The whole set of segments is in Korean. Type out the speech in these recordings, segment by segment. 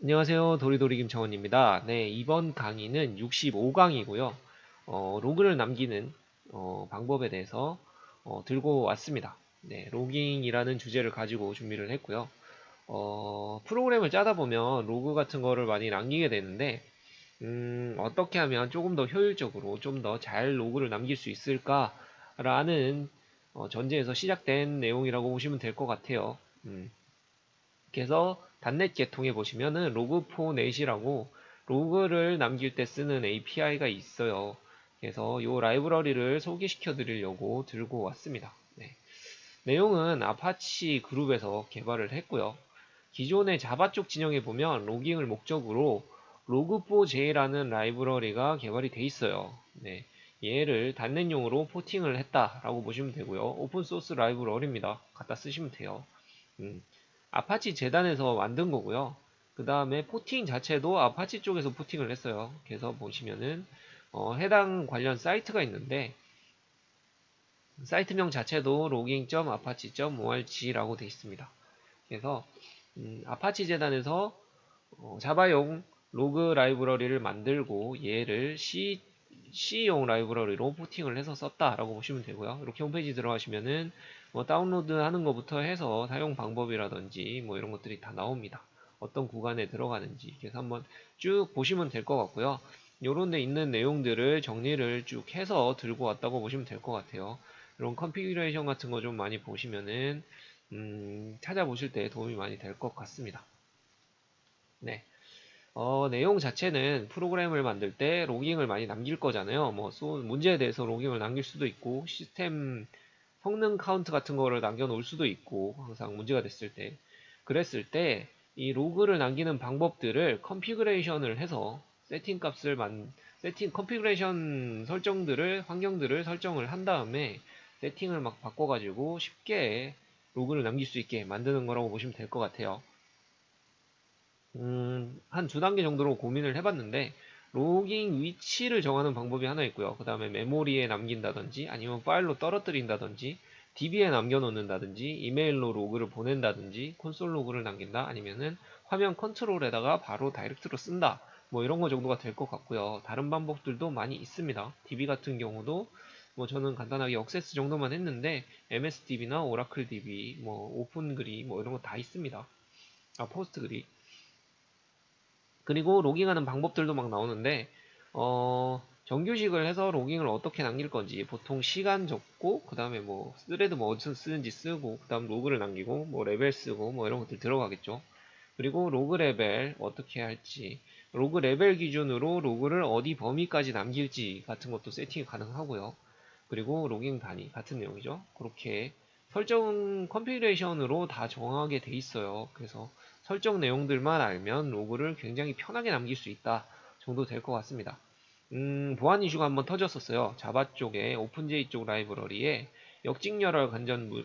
안녕하세요. 도리도리 김창원입니다. 네, 이번 강의는 65강이고요. 로그를 남기는 방법에 대해서 들고 왔습니다. 네, 로깅이라는 주제를 가지고 준비를 했고요. 프로그램을 짜다 보면 로그 같은 거를 많이 남기게 되는데, 어떻게 하면 조금 더 효율적으로 좀 더 잘 로그를 남길 수 있을까라는 전제에서 시작된 내용이라고 보시면 될 것 같아요. 그래서 단넷 계통에 보시면은 log4net이라고 로그를 남길 때 쓰는 API가 있어요. 그래서 이 라이브러리를 소개시켜 드리려고 들고 왔습니다. 네. 내용은 아파치 그룹에서 개발을 했고요. 기존의 자바 쪽 진영에 보면 로깅을 목적으로 log4j라는 라이브러리가 개발이 돼 있어요. 네. 얘를 단넷용으로 포팅을 했다라고 보시면 되고요. 오픈소스 라이브러리입니다. 갖다 쓰시면 돼요. 음, 아파치 재단에서 만든 거고요. 그 다음에 포팅 자체도 아파치 쪽에서 포팅을 했어요. 그래서 보시면은 해당 관련 사이트가 있는데 사이트명 자체도 logging.apache.org라고 되어 있습니다. 그래서 아파치 재단에서 자바용 로그 라이브러리를 만들고 얘를 C용 라이브러리로 포팅을 해서 썼다라고 보시면 되고요. 이렇게 홈페이지 들어가시면은 뭐 다운로드 하는 것부터 해서 사용 방법이라든지 뭐 이런 것들이 다 나옵니다. 어떤 구간에 들어가는지. 그래서 한번 쭉 보시면 될 것 같고요. 요런 데 있는 내용들을 정리를 쭉 해서 들고 왔다고 보시면 될 것 같아요. 이런 컨피규레이션 같은 거 좀 많이 보시면은 찾아보실 때 도움이 많이 될 것 같습니다. 네. 내용 자체는 프로그램을 만들 때 로깅을 많이 남길 거잖아요. 뭐, 문제에 대해서 로깅을 남길 수도 있고, 시스템 성능 카운트 같은 거를 남겨놓을 수도 있고, 항상 문제가 됐을 때. 그랬을 때, 이 로그를 남기는 방법들을 컨피그레이션을 해서 컨피그레이션 설정들을, 환경들을 설정을 한 다음에 세팅을 막 바꿔가지고 쉽게 로그를 남길 수 있게 만드는 거라고 보시면 될 것 같아요. 한 두 단계 정도로 고민을 해봤는데, 로깅 위치를 정하는 방법이 하나 있고요. 그 다음에 메모리에 남긴다든지, 아니면 파일로 떨어뜨린다든지, DB에 남겨놓는다든지, 이메일로 로그를 보낸다든지, 콘솔 로그를 남긴다, 아니면은 화면 컨트롤에다가 바로 다이렉트로 쓴다. 뭐 이런 거 정도가 될 것 같고요. 다른 방법들도 많이 있습니다. DB 같은 경우도 뭐 저는 간단하게 억세스 정도만 했는데, MSDB나 오라클 DB, 뭐 오픈그리, 뭐 이런 거 다 있습니다. 아, 포스트그리. 그리고 로깅하는 방법들도 막 나오는데 정규식을 해서 로깅을 어떻게 남길 건지 보통 시간 적고 그 다음에 뭐 스레드 뭐 어디서 쓰는지 쓰고 그 다음 로그를 남기고 뭐 레벨 쓰고 뭐 이런 것들 들어가겠죠. 그리고 로그 레벨 어떻게 할지 로그 레벨 기준으로 로그를 어디 범위까지 남길지 같은 것도 세팅이 가능하고요. 그리고 로깅 단위 같은 내용이죠. 그렇게 설정 컨피그레이션으로 다 정하게 돼 있어요. 그래서 설정 내용들만 알면 로그를 굉장히 편하게 남길 수 있다 정도 될 것 같습니다. 보안 이슈가 한번 터졌었어요. 자바 쪽에 오픈제이 쪽 라이브러리에 역직렬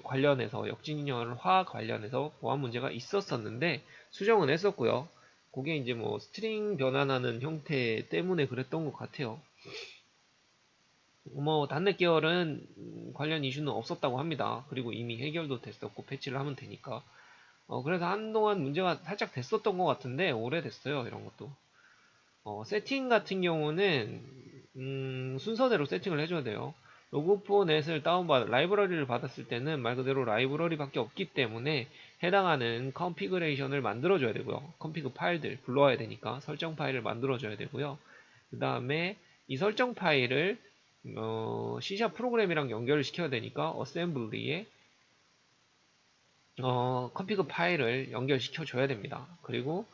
관련해서 역직렬화 관련해서 보안 문제가 있었었는데 수정은 했었고요. 그게 이제 뭐 스트링 변환하는 형태 때문에 그랬던 것 같아요. 뭐 단넷 계열은 관련 이슈는 없었다고 합니다. 그리고 이미 해결도 됐었고 패치를 하면 되니까. 그래서 한동안 문제가 살짝 됐었던 것 같은데 오래됐어요. 이런 것도. 세팅 같은 경우는 순서대로 세팅을 해줘야 돼요. 로그4넷을 라이브러리를 받았을 때는 말 그대로 라이브러리밖에 없기 때문에 해당하는 컨피그레이션을 만들어줘야 되고요. 컨피그 파일들 불러와야 되니까 설정 파일을 만들어줘야 되고요. 그 다음에 이 설정 파일을 C# 프로그램이랑 연결을 시켜야 되니까 어셈블리에 컨피그 파일을 연결시켜 줘야 됩니다. 그리고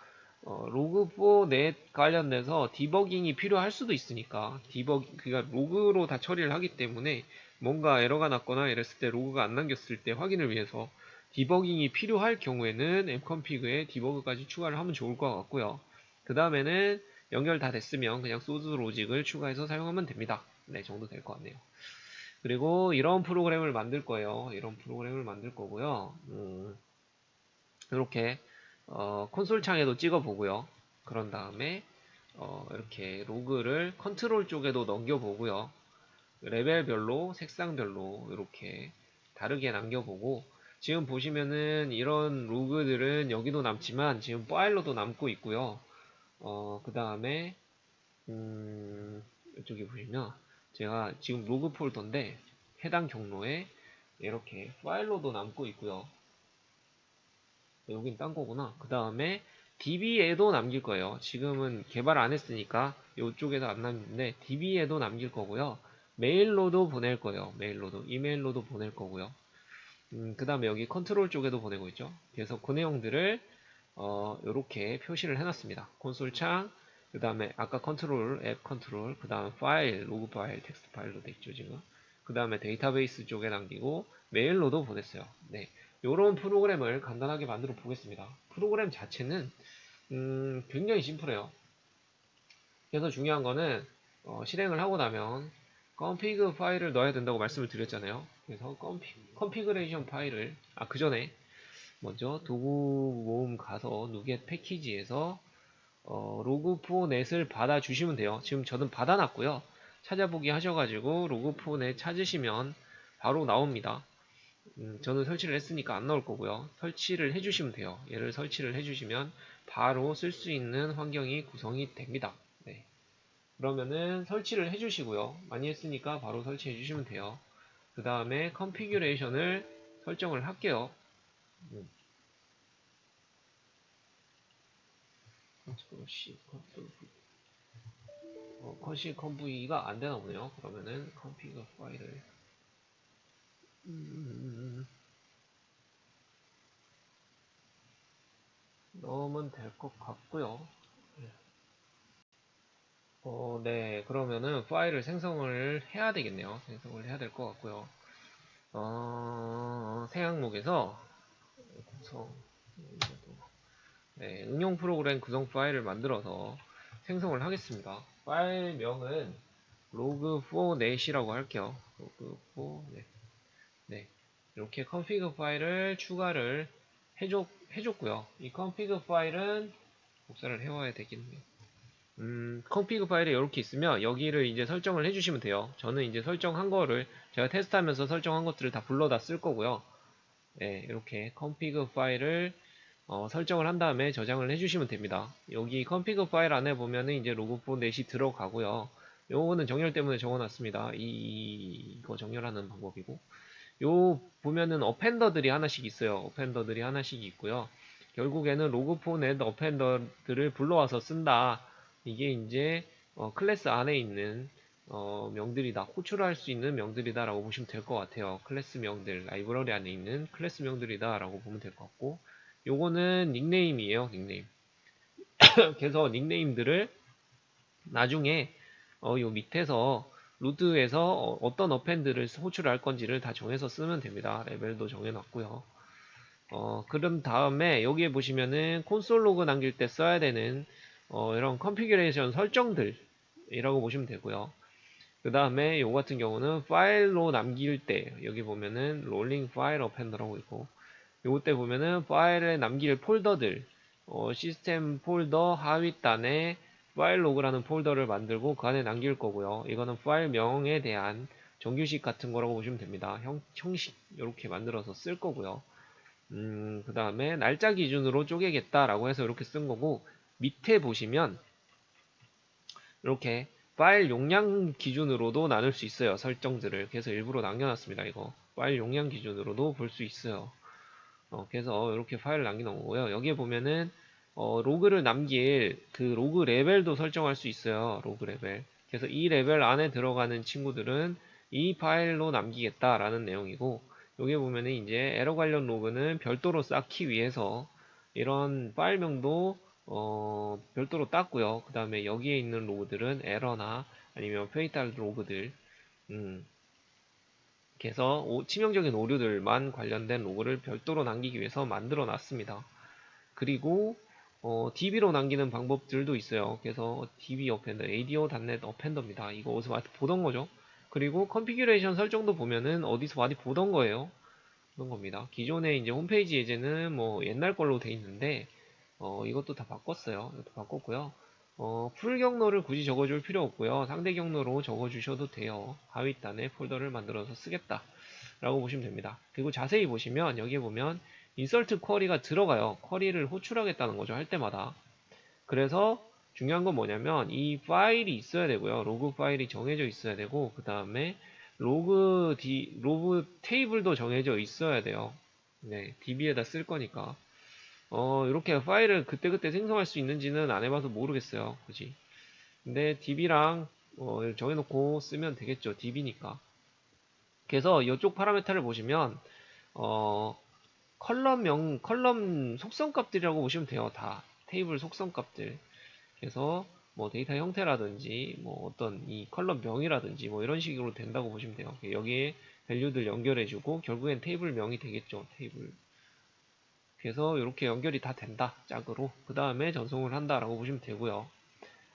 로그4넷 관련돼서 디버깅이 필요할 수도 있으니까 그러니까 로그로 다 처리를 하기 때문에 뭔가 에러가 났거나 이랬을 때 로그가 안 남겼을 때 확인을 위해서 디버깅이 필요할 경우에는 mconfig에 디버그까지 추가를 하면 좋을 것 같고요. 그 다음에는 연결 다 됐으면 그냥 소스 로직을 추가해서 사용하면 됩니다. 네, 정도 될 것 같네요. 그리고 이런 프로그램을 만들 거예요. 이런 프로그램을 만들 거고요. 이렇게 콘솔 창에도 찍어 보고요. 그런 다음에 이렇게 로그를 컨트롤 쪽에도 넘겨 보고요. 레벨별로 색상별로 이렇게 다르게 남겨보고 지금 보시면은 이런 로그들은 여기도 남지만 지금 파일로도 남고 있고요. 그 다음에 이쪽에 보시면 제가 지금 로그 폴더인데 해당 경로에 이렇게 파일로도 남고 있고요. 여긴 딴 거구나. 그 다음에 DB에도 남길 거예요. 지금은 개발 안 했으니까 이쪽에도 안 남기는데 DB에도 남길 거고요. 메일로도 보낼 거예요. 메일로도 이메일로도 보낼 거고요. 그 다음에 여기 컨트롤 쪽에도 보내고 있죠. 그래서 그 내용들을 이렇게 표시를 해놨습니다. 콘솔 창, 그 다음에 아까 컨트롤, 앱 컨트롤, 그 다음 파일, 로그 파일, 텍스트 파일로 돼 있죠 지금. 그 다음에 데이터베이스 쪽에 남기고 메일로도 보냈어요. 네, 이런 프로그램을 간단하게 만들어 보겠습니다. 프로그램 자체는 굉장히 심플해요. 그래서 중요한 거는 실행을 하고 나면 config 파일을 넣어야 된다고 말씀을 드렸잖아요. 그래서 configuration 파일을 그 전에 먼저 도구 모음 가서 누겟 패키지에서 로그4넷을 받아 주시면 돼요. 지금 저는 받아놨고요. 찾아보기 하셔가지고 로그4넷 찾으시면 바로 나옵니다. 저는 설치를 했으니까 안 나올 거고요. 설치를 해주시면 돼요. 얘를 설치를 해주시면 바로 쓸 수 있는 환경이 구성이 됩니다. 네. 그러면은 설치를 해주시고요. 많이 했으니까 바로 설치해 주시면 돼요. 그 다음에 컨피규레이션을 설정을 할게요. 컨트롤 C, 컨트롤 V. 컨시 컨브이가 안 되나 보네요. 그러면은 컨피그 파일을 넣으면 될 것 같고요. 네, 그러면은 파일을 생성을 해야 되겠네요. 생성을 해야 될 것 같고요. 새 항목에서 구성, 네, 응용 프로그램 구성 파일을 만들어서 생성을 하겠습니다. 파일명은 log4net이라고 할게요. log4net. 네, 이렇게 config 파일을 추가를 해줬고요. 이 config 파일은 복사를 해와야 되겠네요. config 파일이 이렇게 있으면 여기를 이제 설정을 해주시면 돼요. 저는 이제 설정한 거를 제가 테스트하면서 설정한 것들을 다 불러다 쓸 거고요. 네, 이렇게 config 파일을 설정을 한 다음에 저장을 해주시면 됩니다. 여기 config 파일 안에 보면은 이제 log4net이 들어가고요. 요거는 정렬 때문에 적어놨습니다. 이거 정렬하는 방법이고. 요 보면은 어펜더들이 하나씩 있어요. 어펜더들이 하나씩 있고요. 결국에는 log4net 어펜더들을 불러와서 쓴다. 이게 이제 클래스 안에 있는 명들이다. 호출할 수 있는 명들이다 라고 보시면 될 것 같아요. 클래스 명들, 라이브러리 안에 있는 클래스 명들이다 라고 보면 될 것 같고, 요거는 닉네임이에요. 닉네임. 그래서 닉네임들을 나중에 요 밑에서 루트에서 어떤 어펜드를 호출할 건지를 다 정해서 쓰면 됩니다. 레벨도 정해놨고요. 그런 다음에 여기에 보시면은 콘솔 로그 남길 때 써야 되는 이런 컨피규레이션 설정들이라고 보시면 되고요. 그 다음에 요 같은 경우는 파일로 남길 때 여기 보면은 롤링 파일 어펜더라고 있고, 요때 보면은 파일에 남길 폴더들 시스템 폴더 하위단에 파일 로그라는 폴더를 만들고 그 안에 남길 거고요. 이거는 파일명에 대한 정규식 같은 거라고 보시면 됩니다. 형식 이렇게 만들어서 쓸 거고요. 그 다음에 날짜 기준으로 쪼개겠다라고 해서 이렇게 쓴 거고, 밑에 보시면 이렇게 파일 용량 기준으로도 나눌 수 있어요. 설정들을. 그래서 일부러 남겨놨습니다. 이거 파일 용량 기준으로도 볼 수 있어요. 그래서 이렇게 파일을 남기는 거고요. 여기에 보면은 로그를 남길 그 로그 레벨도 설정할 수 있어요. 로그 레벨. 그래서 이 레벨 안에 들어가는 친구들은 이 파일로 남기겠다라는 내용이고, 여기에 보면은 이제 에러 관련 로그는 별도로 쌓기 위해서 이런 파일명도 별도로 땄고요. 그 다음에 여기에 있는 로그들은 에러나 아니면 페이탈 로그들, 그래서 치명적인 오류들만 관련된 로그를 별도로 남기기 위해서 만들어 놨습니다. 그리고 DB로 남기는 방법들도 있어요. 그래서 DB 어펜더, ADO.NET 어펜더입니다. 이거 어디서 많이 보던 거죠. 그리고 컨피규레이션 설정도 보면은 어디서 많이 보던 거예요. 그런 겁니다. 기존에 이제 홈페이지 예제는 뭐 옛날 걸로 돼 있는데 이것도 다 바꿨어요. 이것도 바꿨고요. 풀 경로를 굳이 적어줄 필요 없고요. 상대 경로로 적어주셔도 돼요. 하위단에 폴더를 만들어서 쓰겠다. 라고 보시면 됩니다. 그리고 자세히 보시면 여기에 보면 인설트 쿼리가 들어가요. 쿼리를 호출하겠다는 거죠. 할 때마다. 그래서 중요한 건 뭐냐면 이 파일이 있어야 되고요. 로그 파일이 정해져 있어야 되고 그 다음에 로그 테이블도 정해져 있어야 돼요. 네, DB에다 쓸 거니까. 이렇게 파일을 그때그때 생성할 수 있는지는 안 해봐서 모르겠어요. 그지? 근데 DB랑 정해놓고 쓰면 되겠죠. DB니까. 그래서 이쪽 파라메타를 보시면 어, 컬럼 속성 값들이라고 보시면 돼요. 다 테이블 속성 값들. 그래서 뭐 데이터 형태라든지 뭐 어떤 이 컬럼 명이라든지 뭐 이런 식으로 된다고 보시면 돼요. 여기에 밸류들 연결해주고 결국엔 테이블 명이 되겠죠. 테이블. 그래서 이렇게 연결이 다 된다. 짝으로. 그 다음에 전송을 한다라고 보시면 되고요.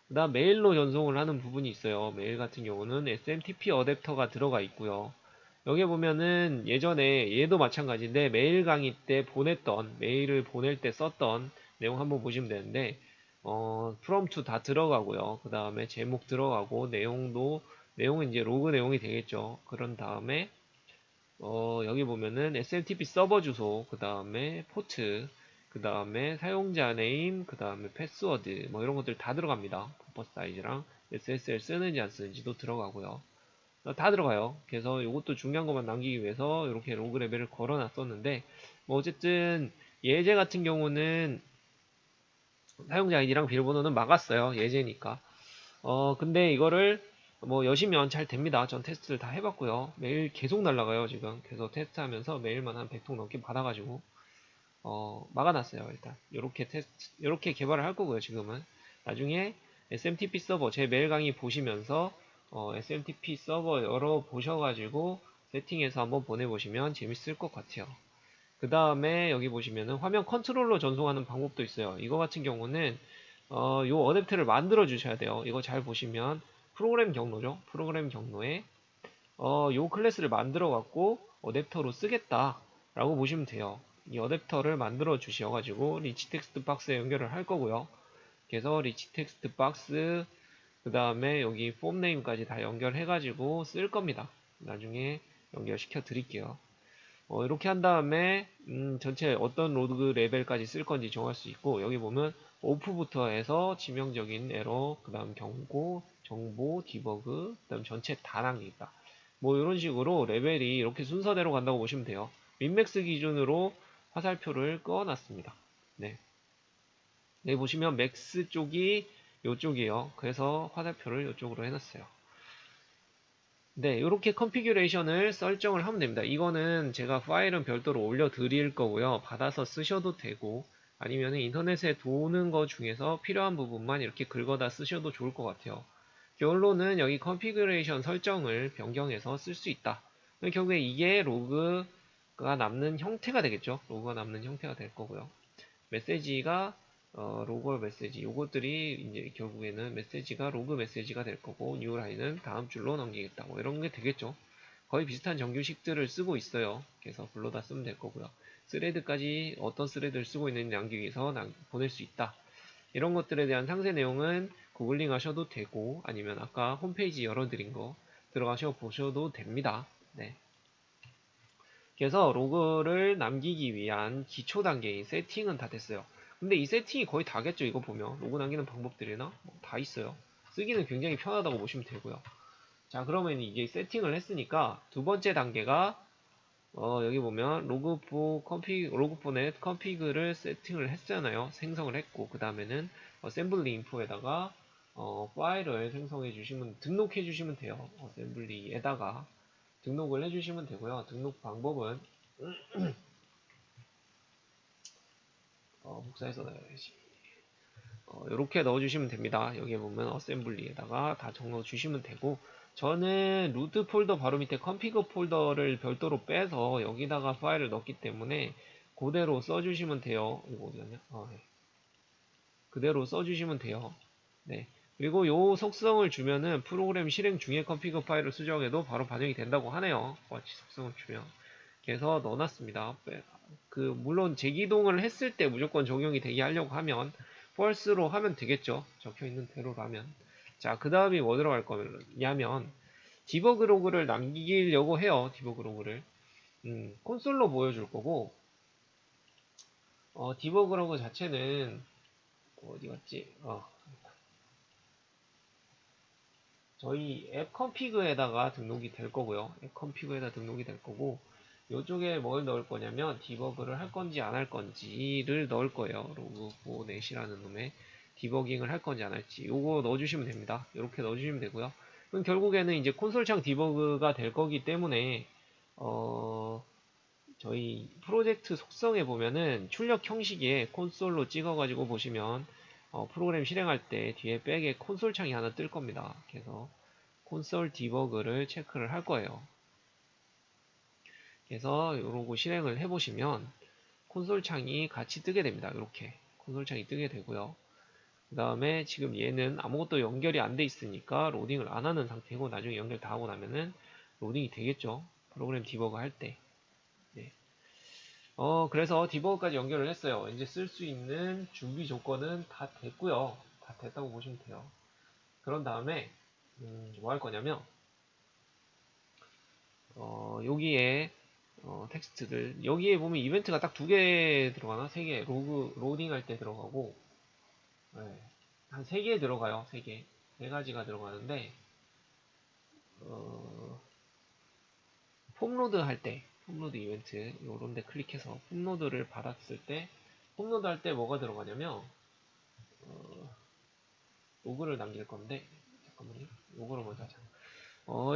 그 다음 메일로 전송을 하는 부분이 있어요. 메일 같은 경우는 SMTP 어댑터가 들어가 있고요. 여기 보면은 예전에 얘도 마찬가지인데 메일 강의 때 보냈던 메일을 보낼 때 썼던 내용 한번 보시면 되는데 프롬프트 다 들어가고요. 그 다음에 제목 들어가고 내용은 이제 로그 내용이 되겠죠. 그런 다음에 여기 보면은 SMTP 서버 주소, 그 다음에 포트, 그 다음에 사용자 네임, 그 다음에 패스워드, 뭐 이런 것들 다 들어갑니다. 버퍼 사이즈랑 SSL 쓰는지 안 쓰는지도 들어가고요. 다 들어가요. 그래서 이것도 중요한 것만 남기기 위해서 이렇게 로그 레벨을 걸어 놨었는데, 뭐 어쨌든 예제 같은 경우는 사용자 아이디랑 비밀번호는 막았어요. 예제니까. 근데 이거를 뭐 여시면 잘 됩니다. 전 테스트를 다 해봤고요. 매일 계속 날라가요, 지금. 그래서 테스트하면서 매일만 한 100통 넘게 받아가지고, 막아놨어요, 일단. 요렇게 개발을 할 거고요, 지금은. 나중에 SMTP 서버, 제 메일 강의 보시면서, SMTP 서버 열어보셔가지고, 세팅해서 한번 보내보시면 재밌을 것 같아요. 그 다음에 여기 보시면은 화면 컨트롤러 전송하는 방법도 있어요. 이거 같은 경우는 요 어댑터를 만들어 주셔야 돼요. 이거 잘 보시면 프로그램 경로죠. 프로그램 경로에 요 클래스를 만들어 갖고 어댑터로 쓰겠다 라고 보시면 돼요. 이 어댑터를 만들어 주셔가지고 리치 텍스트 박스에 연결을 할 거고요. 그래서 리치 텍스트 박스 그 다음에 여기 폼 네임까지 다 연결해가지고 쓸 겁니다. 나중에 연결시켜 드릴게요. 이렇게 한 다음에 전체 어떤 로그 레벨까지 쓸 건지 정할 수 있고 여기 보면 오프부터 해서 치명적인 에러, 그 다음 경고, 정보, 디버그, 그 다음 전체 다 남기겠다. 뭐 이런 식으로 레벨이 이렇게 순서대로 간다고 보시면 돼요. 민맥스 기준으로 화살표를 꺼놨습니다. 네. 여기 보시면 맥스 쪽이 이쪽이에요. 그래서 화살표를 이쪽으로 해놨어요. 네, 이렇게 컨피규레이션을 설정을 하면 됩니다. 이거는 제가 파일은 별도로 올려드릴 거고요. 받아서 쓰셔도 되고 아니면 인터넷에 도는 거 중에서 필요한 부분만 이렇게 긁어다 쓰셔도 좋을 것 같아요. 결론은 여기 컨피규레이션 설정을 변경해서 쓸 수 있다. 결국에 이게 로그가 남는 형태가 되겠죠. 로그가 남는 형태가 될 거고요. 메시지가 로그 메시지 요것들이 이제 결국에는 메시지가 로그 메시지가 될 거고 뉴라인은 다음 줄로 넘기겠다 뭐 이런 게 되겠죠. 거의 비슷한 정규식들을 쓰고 있어요. 그래서 불러다 쓰면 될 거고요. 스레드까지 어떤 스레드를 쓰고 있는지 남기기 위해서 보낼 수 있다. 이런 것들에 대한 상세 내용은 구글링 하셔도 되고 아니면 아까 홈페이지 열어드린 거 들어가셔 보셔도 됩니다. 네. 그래서 로그를 남기기 위한 기초 단계인 세팅은 다 됐어요. 근데 이 세팅이 거의 다겠죠. 이거 보면 로그 남기는 방법들이나 뭐다 있어요. 쓰기는 굉장히 편하다고 보시면 되고요. 자, 그러면 이게 세팅을 했으니까 두 번째 단계가 여기 보면 로그포넷 컨피그를 세팅을 했잖아요. 생성을 했고 그 다음에는 어셈블리 인포에다가 파일을 생성해 주시면 등록해 주시면 돼요. 어셈블리에다가 등록을 해주시면 되고요. 등록 방법은 복사해서 넣어야지. 이렇게 넣어주시면 됩니다. 여기에 보면 어셈블리에다가 다 적어 주시면 되고 저는 루트 폴더 바로 밑에 컨피그 폴더를 별도로 빼서 여기다가 파일을 넣기 때문에 그대로 써주시면 돼요. 이거 어디갔냐? 네. 그대로 써주시면 돼요. 네. 그리고 요 속성을 주면은 프로그램 실행 중에 컨피그 파일을 수정해도 바로 반영이 된다고 하네요. 같이 속성을 주면. 그래서 넣어놨습니다. 물론 재기동을 했을 때 무조건 적용이 되게 하려고 하면 false로 하면 되겠죠. 적혀있는 대로라면. 자, 그 다음이 뭐 들어갈 거냐면 디버그 로그를 남기려고 해요. 디버그 로그를. 콘솔로 보여줄 거고, 디버그 로그 자체는 어디 갔지? 저희 앱 컨피그에다가 등록이 될 거고요. 앱 컨피그에다 등록이 될 거고, 이쪽에 뭘 넣을 거냐면 디버그를 할 건지 안 할 건지를 넣을 거예요. 로그4net이라는 놈에 디버깅을 할 건지 안 할지 요거 넣어주시면 됩니다. 이렇게 넣어주시면 되고요. 그럼 결국에는 이제 콘솔창 디버그가 될 거기 때문에 저희 프로젝트 속성에 보면은 출력 형식에 콘솔로 찍어가지고 보시면 프로그램 실행할 때 뒤에 백에 콘솔 창이 하나 뜰 겁니다. 그래서 콘솔 디버그를 체크를 할 거예요. 그래서 요러고 실행을 해보시면 콘솔 창이 같이 뜨게 됩니다. 이렇게 콘솔 창이 뜨게 되고요. 그 다음에 지금 얘는 아무것도 연결이 안 돼 있으니까 로딩을 안 하는 상태고 나중에 연결 다 하고 나면은 로딩이 되겠죠. 프로그램 디버그 할 때. 네. 그래서 디버그까지 연결을 했어요. 이제 쓸 수 있는 준비 조건은 다 됐고요. 다 됐다고 보시면 돼요. 그런 다음에 뭐 할 거냐면 여기에 텍스트들 여기에 보면 이벤트가 딱 두 개 들어가나? 세 개. 로딩 할 때 들어가고 네. 한 세 개 들어가요. 세 개. 네 가지가 들어가는데 폼로드 할 때 폼로드 이벤트 요런 데 클릭해서 폼로드를 받았을 때 폼로드 할 때 뭐가 들어가냐면 로그를 남길 건데 잠깐만요. 요거를 먼저 하자.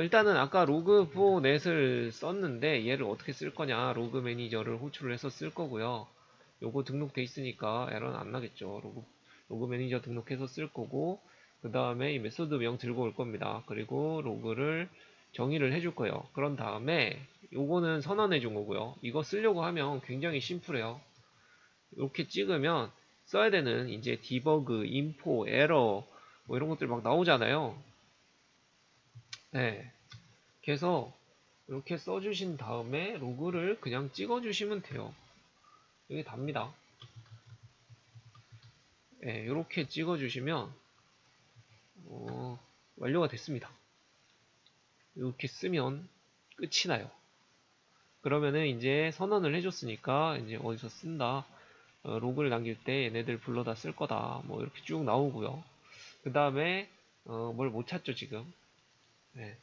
일단은 아까 로그4넷을 썼는데 얘를 어떻게 쓸 거냐 로그 매니저를 호출을 해서 쓸 거고요. 요거 등록돼 있으니까 에러는 안 나겠죠. 로그 매니저 등록해서 쓸 거고 그 다음에 이 메소드 명 들고 올 겁니다. 그리고 로그를 정의를 해줄 거예요. 그런 다음에 요거는 선언해 준 거고요. 이거 쓰려고 하면 굉장히 심플해요. 이렇게 찍으면 써야 되는 이제 디버그, 인포, 에러 뭐 이런 것들 막 나오잖아요. 네. 그래서 이렇게 써주신 다음에 로그를 그냥 찍어주시면 돼요. 이게 답니다. 네, 이렇게 찍어주시면 완료가 됐습니다. 이렇게 쓰면 끝이 나요. 그러면은 이제 선언을 해줬으니까 이제 어디서 쓴다 로그를 남길 때 얘네들 불러다 쓸 거다 뭐 이렇게 쭉 나오고요. 그 다음에 뭘 못 찾죠 지금. 네.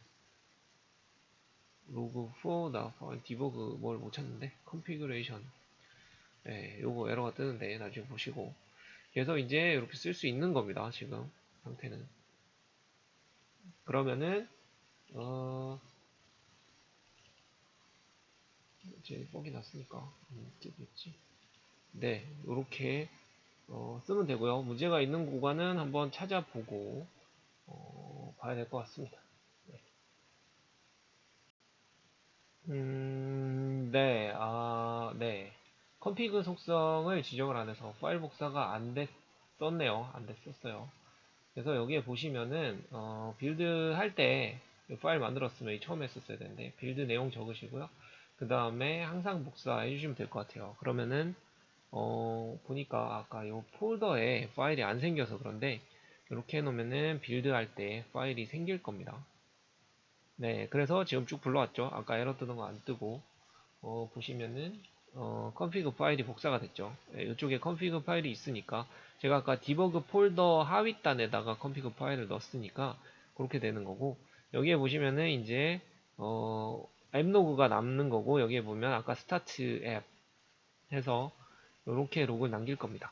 로그 4나 디버그 뭘 못 찾는데 컨피그레이션 요거 에러가 뜨는데 나중에 보시고 그래서 이제 이렇게 쓸 수 있는 겁니다. 지금 상태는. 그러면은 이제 뻑이 났으니까 뜨겠지. 네, 이렇게 쓰면 되고요. 문제가 있는 구간은 한번 찾아보고 봐야 될 것 같습니다. 네, 네. 컨피그 속성을 지정을 안 해서 파일 복사가 안 됐었네요. 안 됐었어요. 그래서 여기에 보시면은 빌드 할 때 파일 만들었으면 처음에 했었어야 되는데 빌드 내용 적으시고요. 그 다음에 항상 복사해 주시면 될 것 같아요. 그러면은 보니까 아까 이 폴더에 파일이 안 생겨서 그런데 이렇게 해놓으면은 빌드 할 때 파일이 생길 겁니다. 네, 그래서 지금 쭉 불러왔죠. 아까 에러 뜨는 거 안 뜨고 보시면은 컨피그 파일이 복사가 됐죠. 네, 이쪽에 컨피그 파일이 있으니까 제가 아까 디버그 폴더 하위단에다가 컨피그 파일을 넣었으니까 그렇게 되는 거고 여기에 보시면은 이제 앱 로그가 남는 거고 여기에 보면 아까 스타트 앱 해서 이렇게 로그를 남길 겁니다.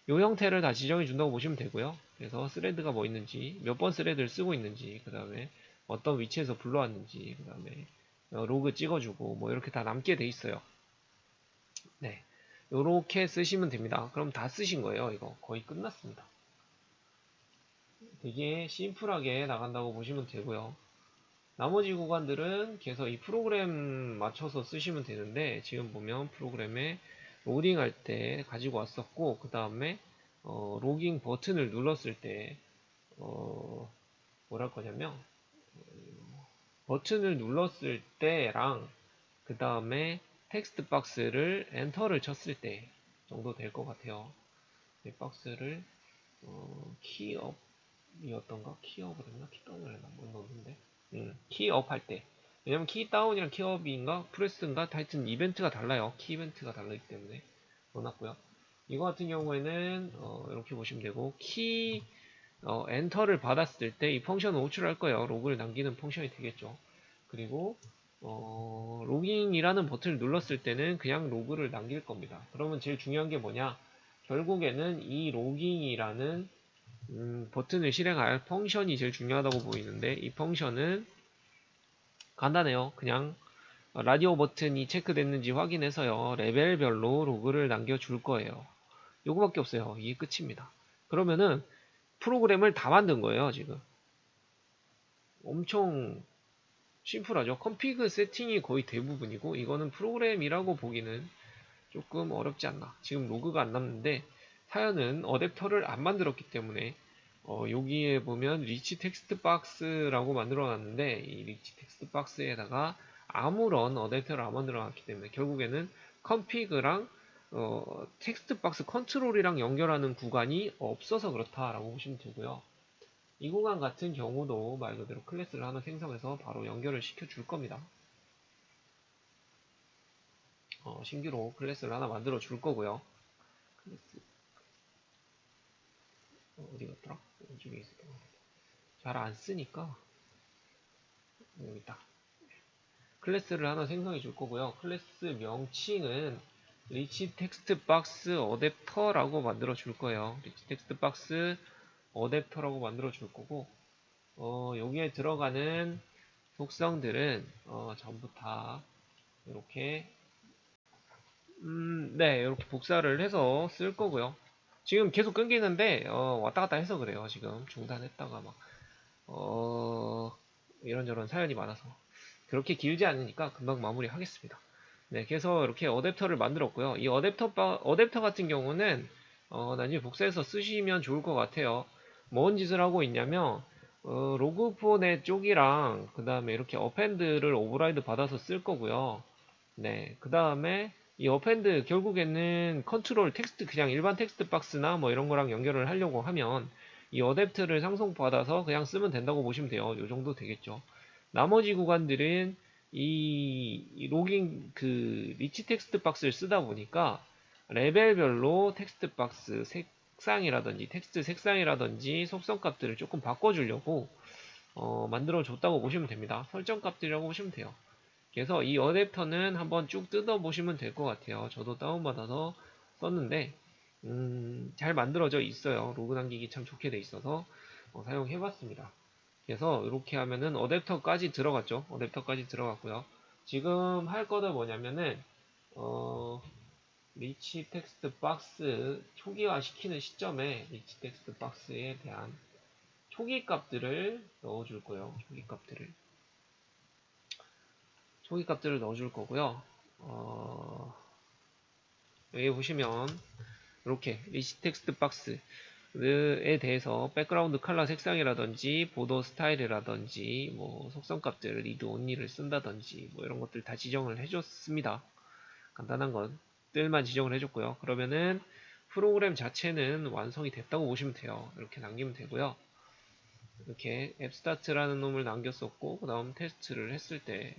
이 형태를 다 지정해 준다고 보시면 되고요. 그래서 스레드가 뭐 있는지, 몇 번 스레드를 쓰고 있는지, 그 다음에 어떤 위치에서 불러왔는지, 그 다음에 로그 찍어주고 뭐 이렇게 다 남게 돼 있어요. 네, 이렇게 쓰시면 됩니다. 그럼 다 쓰신 거예요. 이거 거의 끝났습니다. 되게 심플하게 나간다고 보시면 되고요. 나머지 구간들은 계속 이 프로그램 맞춰서 쓰시면 되는데 지금 보면 프로그램에 로딩 할 때 가지고 왔었고 그 다음에 로깅 버튼을 눌렀을 때 뭐랄 거냐면 버튼을 눌렀을 때랑 그 다음에 텍스트 박스를 엔터를 쳤을 때 정도 될 것 같아요. 이 박스를 키업이었던가 키업을 했나 키다운을 했나 못 넣었는데 키업 할 때 왜냐면 키 다운이랑 키업인가 프레스인가 하여튼 이벤트가 달라요. 키 이벤트가 다르기 때문에 넣어놨고요. 이거 같은 경우에는 이렇게 보시면 되고 키 엔터를 받았을 때 이 펑션을 호출할 거예요. 로그를 남기는 펑션이 되겠죠. 그리고 로깅이라는 버튼을 눌렀을 때는 그냥 로그를 남길 겁니다. 그러면 제일 중요한 게 뭐냐? 결국에는 이 로깅이라는 버튼을 실행할 펑션이 제일 중요하다고 보이는데 이 펑션은 간단해요. 그냥 라디오 버튼이 체크됐는지 확인해서요. 레벨별로 로그를 남겨줄 거예요. 요거밖에 없어요. 이게 끝입니다. 그러면은 프로그램을 다 만든 거예요, 지금. 엄청 심플하죠. 컴피그 세팅이 거의 대부분이고 이거는 프로그램이라고 보기는 조금 어렵지 않나. 지금 로그가 안 남는데 사연은 어댑터를 안 만들었기 때문에 여기에 보면 리치 텍스트 박스라고 만들어 놨는데 이 리치 텍스트 박스에다가 아무런 어댑터를 안 만들어 놨기 때문에 결국에는 컴피그랑 텍스트 박스 컨트롤이랑 연결하는 구간이 없어서 그렇다라고 보시면 되고요. 이 구간 같은 경우도 말 그대로 클래스를 하나 생성해서 바로 연결을 시켜 줄 겁니다. 신규로 클래스를 하나 만들어 줄 거고요. 클래스 어디 갔더라? 이쪽에 있었던 거. 잘 안 쓰니까 여기 있다. 클래스를 하나 생성해 줄 거고요. 클래스 명칭은 리치 텍스트 박스 어댑터라고 만들어 줄 거예요. 리치 텍스트 박스 어댑터라고 만들어 줄 거고 여기에 들어가는 속성들은 전부 다 이렇게 네, 이렇게 복사를 해서 쓸 거고요. 지금 계속 끊기는데 왔다 갔다 해서 그래요. 지금 중단했다가 막 이런저런 사연이 많아서 그렇게 길지 않으니까 금방 마무리하겠습니다. 네, 그래서 이렇게 어댑터를 만들었고요. 이 어댑터 같은 경우는 나중에 복사해서 쓰시면 좋을 것 같아요. 뭔 짓을 하고 있냐면 로그폰의 쪽이랑 그 다음에 이렇게 어펜드를 오버라이드 받아서 쓸 거고요. 네, 그 다음에 이 어펜드 결국에는 컨트롤 텍스트 그냥 일반 텍스트 박스나 뭐 이런 거랑 연결을 하려고 하면 이 어댑트를 상속받아서 그냥 쓰면 된다고 보시면 돼요. 요 정도 되겠죠. 나머지 구간들은 이 로깅 그 리치 텍스트 박스를 쓰다 보니까 레벨별로 텍스트 박스 색상이라든지 텍스트 색상이라든지 속성 값들을 조금 바꿔주려고 만들어 줬다고 보시면 됩니다. 설정 값들이라고 보시면 돼요. 그래서 이 어댑터는 한번 쭉 뜯어 보시면 될 것 같아요. 저도 다운받아서 썼는데 잘 만들어져 있어요. 로그 남기기 참 좋게 돼 있어서 사용해 봤습니다. 그래서 이렇게 하면은 어댑터까지 들어갔죠. 어댑터까지 들어갔고요. 지금 할 거는 뭐냐면은 어, 리치 텍스트 박스 초기화 시키는 시점에 리치 텍스트 박스에 대한 초기 값들을 넣어줄 거예요. 초기 값들을 넣어줄 거고요. 여기 보시면 이렇게 리치 텍스트 박스에 대해서 백그라운드 컬러 색상이라든지 보더 스타일이라든지 뭐 속성 값들 리드 온리를 쓴다든지 뭐 이런 것들 다 지정을 해줬습니다. 간단한 것들만 지정을 해줬고요. 그러면은 프로그램 자체는 완성이 됐다고 보시면 돼요. 이렇게 남기면 되고요. 이렇게 앱스타트라는 놈을 남겼었고 그 다음 테스트를 했을 때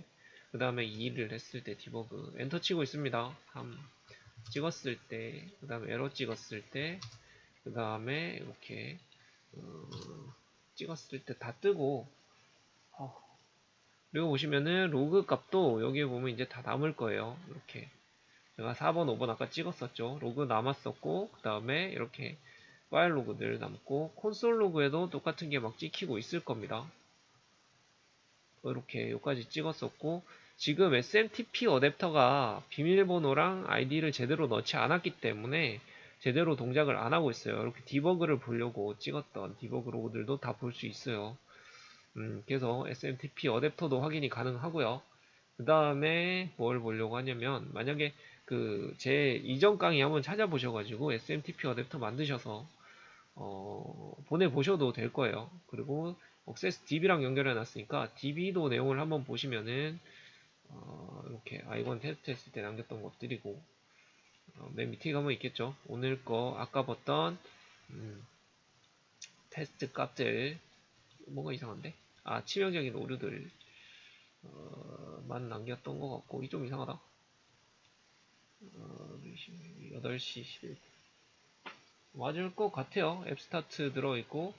그 다음에 2를 했을 때 디버그 엔터 치고 있습니다. 3 찍었을 때 그 다음에 에러 찍었을 때 그 다음에 이렇게 찍었을 때 다 뜨고 그리고 보시면은 로그 값도 여기에 보면 이제 다 남을 거예요. 이렇게 제가 4번, 5번 아까 찍었었죠. 로그 남았었고 그 다음에 이렇게 파일 로그들 남고 콘솔 로그에도 똑같은 게 막 찍히고 있을 겁니다. 이렇게 여기까지 찍었었고 지금 SMTP 어댑터가 비밀번호랑 아이디를 제대로 넣지 않았기 때문에 제대로 동작을 안 하고 있어요. 이렇게 디버그를 보려고 찍었던 디버그 로그들도 다 볼 수 있어요. 그래서 SMTP 어댑터도 확인이 가능하고요. 그 다음에 뭘 보려고 하냐면 만약에 그 제 이전 강의 한번 찾아보셔가지고 SMTP 어댑터 만드셔서 보내보셔도 될 거예요. 그리고 억세스 DB랑 연결해 놨으니까 DB도 내용을 한번 보시면은 이렇게 아이건 테스트 했을 때 남겼던 것들이고 맨 밑에 가면 있겠죠. 오늘 거 아까 봤던 테스트 값들 뭐가 이상한데? 치명적인 오류들 만 남겼던 것 같고, 이 좀 이상하다. 8시 11분. 맞을 것 같아요. 앱스타트 들어있고,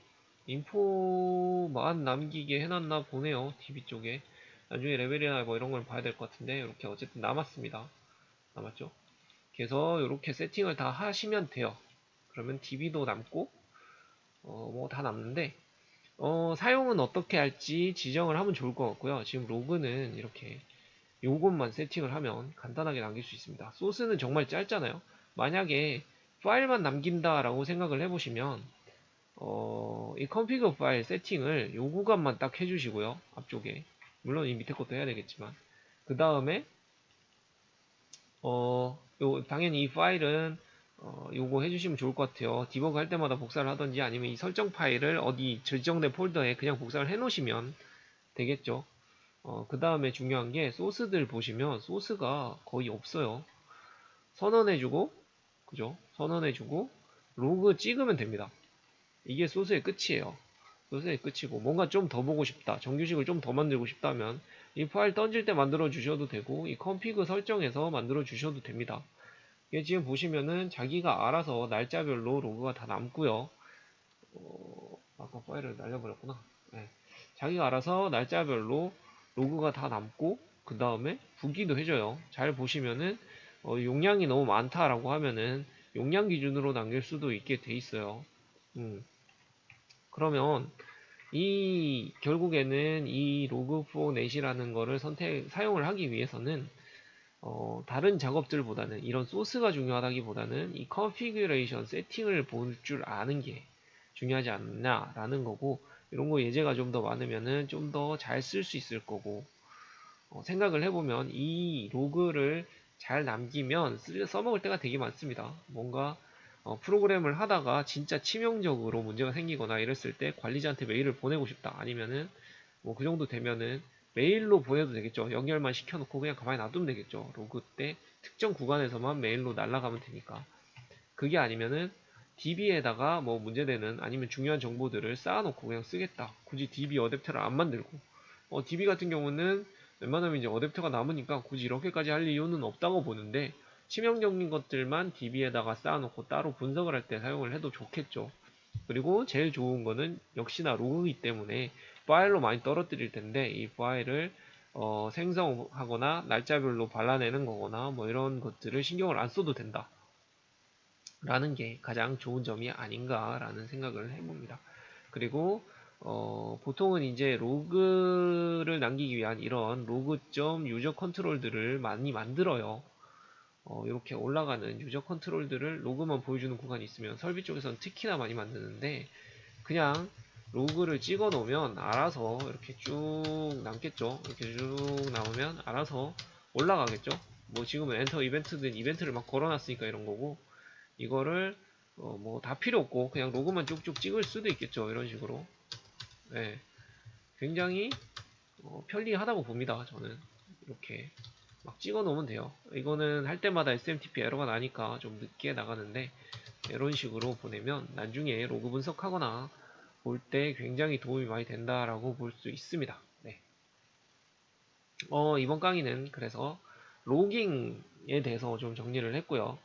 인포만 남기게 해놨나 보네요. DB 쪽에. 나중에 레벨이나 뭐 이런 걸 봐야 될 것 같은데, 이렇게 어쨌든 남았습니다. 남았죠? 그래서 이렇게 세팅을 다 하시면 돼요. 그러면 DB도 남고, 뭐 다 남는데, 사용은 어떻게 할지 지정을 하면 좋을 것 같고요. 지금 로그는 이렇게 요것만 세팅을 하면 간단하게 남길 수 있습니다. 소스는 정말 짧잖아요. 만약에 파일만 남긴다라고 생각을 해보시면 이 config 파일 세팅을 요 구간만 딱 해주시고요. 앞쪽에 물론 이 밑에 것도 해야 되겠지만 그 다음에 당연히 이 파일은 요거 해주시면 좋을 것 같아요. 디버그 할 때마다 복사를 하던지 아니면 이 설정 파일을 어디 지정된 폴더에 그냥 복사를 해 놓으시면 되겠죠. 그 다음에 중요한 게 소스들 보시면 소스가 거의 없어요. 선언해주고, 그죠? 선언해주고, 로그 찍으면 됩니다. 이게 소스의 끝이에요. 소스의 끝이고, 뭔가 좀 더 보고 싶다. 정규식을 좀 더 만들고 싶다면, 이 파일 던질 때 만들어 주셔도 되고, 이 config 설정에서 만들어 주셔도 됩니다. 이게 지금 보시면은 자기가 알아서 날짜별로 로그가 다 남고요. 아까 파일을 날려버렸구나. 네. 자기가 알아서 날짜별로 로그가 다 남고 그 다음에 부기도 해줘요. 잘 보시면은 용량이 너무 많다라고 하면은 용량 기준으로 남길 수도 있게 돼 있어요. 그러면 이 결국에는 이 log4 net이라는 거를 사용을 하기 위해서는 다른 작업들보다는 이런 소스가 중요하다기보다는 이 컨피규레이션 세팅을 볼 줄 아는 게 중요하지 않나라는 거고, 이런 거 예제가 좀 더 많으면은 좀 더 잘 쓸 수 있을 거고, 생각을 해보면 이 로그를 잘 남기면 써먹을 때가 되게 많습니다. 뭔가 프로그램을 하다가 진짜 치명적으로 문제가 생기거나 이랬을 때 관리자한테 메일을 보내고 싶다. 아니면은 뭐 그 정도 되면은 메일로 보내도 되겠죠. 연결만 시켜놓고 그냥 가만히 놔두면 되겠죠. 로그 때 특정 구간에서만 메일로 날아가면 되니까. 그게 아니면은 DB에다가 뭐 문제되는 아니면 중요한 정보들을 쌓아놓고 그냥 쓰겠다. 굳이 DB 어댑터를 안 만들고. DB 같은 경우는 웬만하면 이제 어댑터가 남으니까 굳이 이렇게까지 할 이유는 없다고 보는데 치명적인 것들만 DB에다가 쌓아놓고 따로 분석을 할 때 사용을 해도 좋겠죠. 그리고 제일 좋은 거는 역시나 로그이기 때문에 파일로 많이 떨어뜨릴 텐데 이 파일을 생성하거나 날짜별로 발라내는 거거나 뭐 이런 것들을 신경을 안 써도 된다 라는 게 가장 좋은 점이 아닌가 라는 생각을 해봅니다. 그리고 보통은 이제 로그를 남기기 위한 이런 로그.점 유저 컨트롤들을 많이 만들어요. 이렇게 올라가는 유저 컨트롤들을 로그만 보여주는 구간이 있으면 설비 쪽에서는 특히나 많이 만드는데 그냥 로그를 찍어 놓으면 알아서 이렇게 쭉 남겠죠. 이렇게 쭉 남으면 알아서 올라가겠죠. 뭐 지금은 엔터 이벤트든 이벤트를 막 걸어놨으니까 이런 거고 이거를 뭐 다 필요 없고 그냥 로그만 쭉쭉 찍을 수도 있겠죠. 이런 식으로. 네, 굉장히 편리하다고 봅니다. 저는 이렇게 막 찍어 놓으면 돼요. 이거는 할 때마다 SMTP 에러가 나니까 좀 늦게 나가는데 이런 식으로 보내면 나중에 로그 분석하거나 볼 때 굉장히 도움이 많이 된다라고 볼 수 있습니다. 네. 이번 강의는 그래서 로깅에 대해서 좀 정리를 했고요.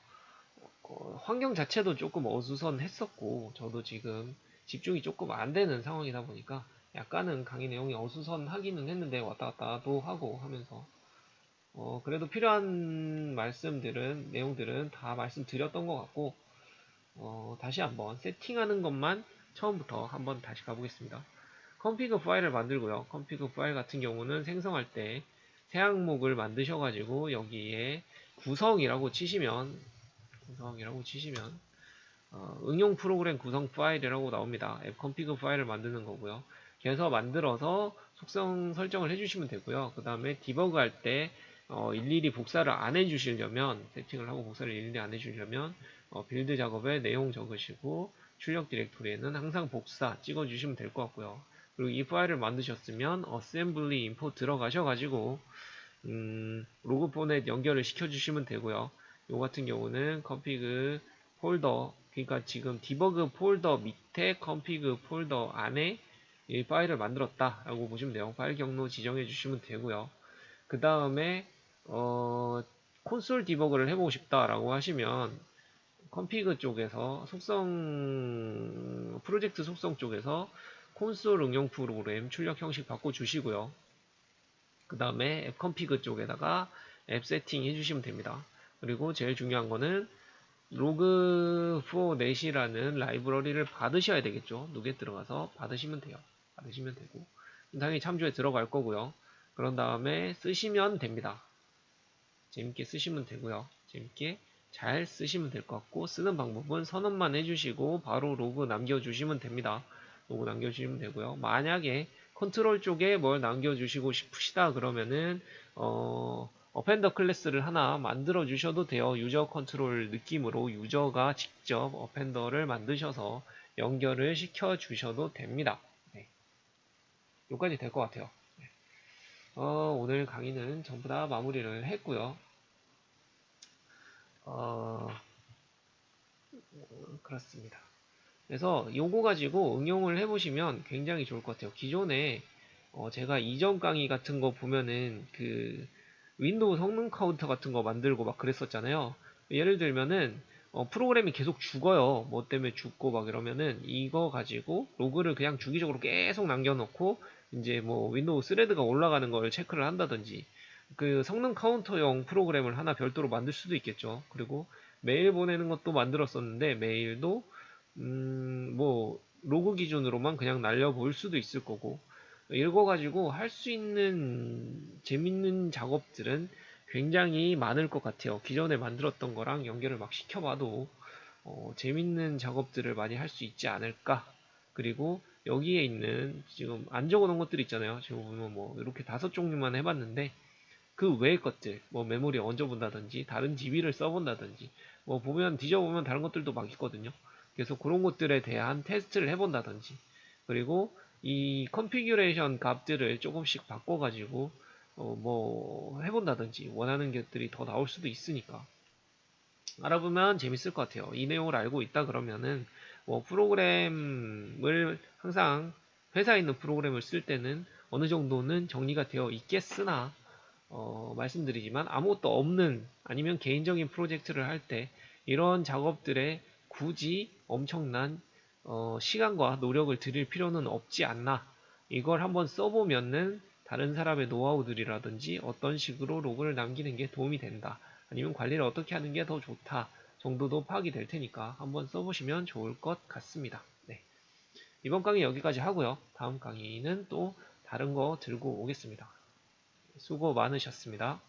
환경 자체도 조금 어수선했었고 저도 지금 집중이 조금 안 되는 상황이다 보니까 약간은 강의 내용이 어수선하기는 했는데 왔다 갔다도 하고 하면서 그래도 필요한 내용들은 다 말씀드렸던 것 같고 다시 한번 세팅하는 것만 처음부터 한번 다시 가보겠습니다. config 파일을 만들고요. config 파일 같은 경우는 생성할 때 새 항목을 만드셔가지고 여기에 구성이라고 치시면 응용 프로그램 구성 파일이라고 나옵니다. 앱 config 파일을 만드는 거고요. 그래서 만들어서 속성 설정을 해주시면 되고요. 그 다음에 디버그 할 때 일일이 복사를 안 해주시려면 세팅을 하고 복사를 일일이 안 해주시려면 빌드 작업에 내용 적으시고 출력 디렉토리에는 항상 복사 찍어주시면 될 것 같고요. 그리고 이 파일을 만드셨으면 assembly info 들어가셔가지고 로그 포넷 연결을 시켜주시면 되고요. 요 같은 경우는 config 폴더 그러니까 지금 디버그 폴더 밑에 config 폴더 안에 이 파일을 만들었다 라고 보시면 돼요. 파일 경로 지정해 주시면 되고요. 그 다음에 콘솔 디버그를 해보고 싶다라고 하시면 컨피그 쪽에서 프로젝트 속성 쪽에서 콘솔 응용 프로그램 출력 형식 바꿔주시고요. 그 다음에 앱 컨피그 쪽에다가 앱 세팅 해주시면 됩니다. 그리고 제일 중요한 거는 log4net이라는 라이브러리를 받으셔야 되겠죠. 누게 들어가서 받으시면 돼요. 받으시면 되고 당연히 참조에 들어갈 거고요. 그런 다음에 쓰시면 됩니다. 재밌게 쓰시면 되고요. 재밌게 잘 쓰시면 될 것 같고 쓰는 방법은 선언만 해주시고 바로 로그 남겨주시면 됩니다. 로그 남겨주시면 되고요. 만약에 컨트롤 쪽에 뭘 남겨주시고 싶으시다 그러면은 어펜더 클래스를 하나 만들어 주셔도 돼요. 유저 컨트롤 느낌으로 유저가 직접 어펜더를 만드셔서 연결을 시켜 주셔도 됩니다. 네. 여기까지 될 것 같아요. 네. 오늘 강의는 전부 다 마무리를 했고요. 그렇습니다. 그래서 요거 가지고 응용을 해보시면 굉장히 좋을 것 같아요. 기존에 제가 이전 강의 같은 거 보면은 그 윈도우 성능 카운터 같은 거 만들고 막 그랬었잖아요. 예를 들면은 프로그램이 계속 죽어요. 뭐 때문에 죽고 막 이러면은 이거 가지고 로그를 그냥 주기적으로 계속 남겨놓고 이제 뭐 윈도우 스레드가 올라가는 걸 체크를 한다든지 그 성능 카운터용 프로그램을 하나 별도로 만들 수도 있겠죠. 그리고 메일 보내는 것도 만들었었는데 메일도 뭐 로그 기준으로만 그냥 날려볼 수도 있을 거고 읽어가지고 할 수 있는 재밌는 작업들은 굉장히 많을 것 같아요. 기존에 만들었던 거랑 연결을 막 시켜봐도 재밌는 작업들을 많이 할 수 있지 않을까. 그리고 여기에 있는 지금 안 적어놓은 것들 있잖아요. 지금 보면 뭐 이렇게 5종류만 해봤는데 그 외의 것들, 뭐 메모리 얹어본다든지 다른 DB를 써본다든지 뭐 보면 뒤져보면 다른 것들도 막 있거든요. 그래서 그런 것들에 대한 테스트를 해본다든지 그리고 이 컨피규레이션 값들을 조금씩 바꿔가지고 뭐 해본다든지 원하는 것들이 더 나올 수도 있으니까 알아보면 재밌을 것 같아요. 이 내용을 알고 있다 그러면은 뭐 프로그램을 항상 회사에 있는 프로그램을 쓸 때는 어느 정도는 정리가 되어 있겠으나 말씀드리지만 아무것도 없는 아니면 개인적인 프로젝트를 할 때 이런 작업들에 굳이 엄청난 시간과 노력을 들일 필요는 없지 않나. 이걸 한번 써보면은 다른 사람의 노하우들이라든지 어떤 식으로 로그를 남기는 게 도움이 된다. 아니면 관리를 어떻게 하는 게 더 좋다. 정도도 파악이 될 테니까 한번 써보시면 좋을 것 같습니다. 네. 이번 강의 여기까지 하고요. 다음 강의는 또 다른 거 들고 오겠습니다. 수고 많으셨습니다.